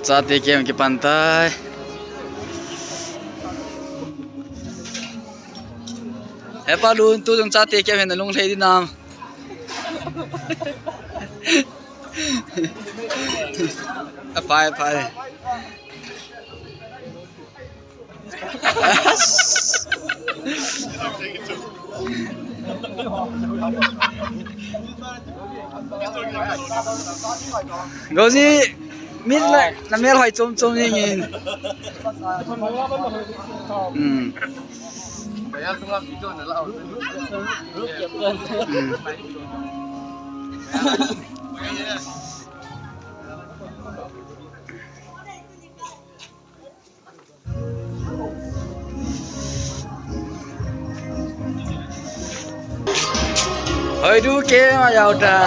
Sate kem ke pantai. Palun tu jong sate kem hen long thei di nam. Phai. Gozi mit la na mer hoi chom yin. Kaya tung lang video na lao. Ket ken. Hoi du ke ma yau da.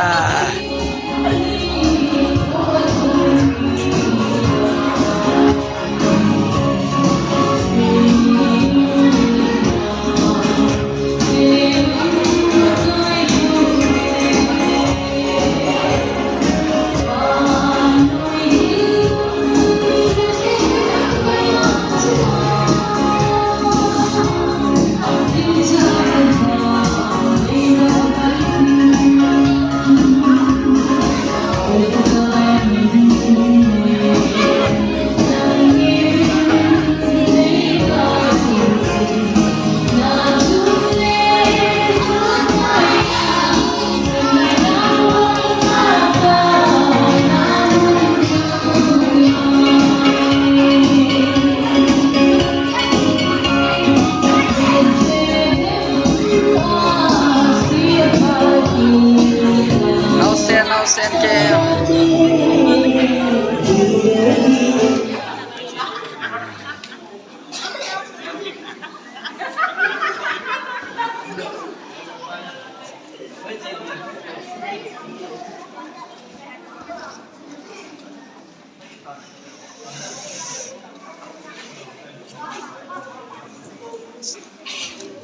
Sen kem.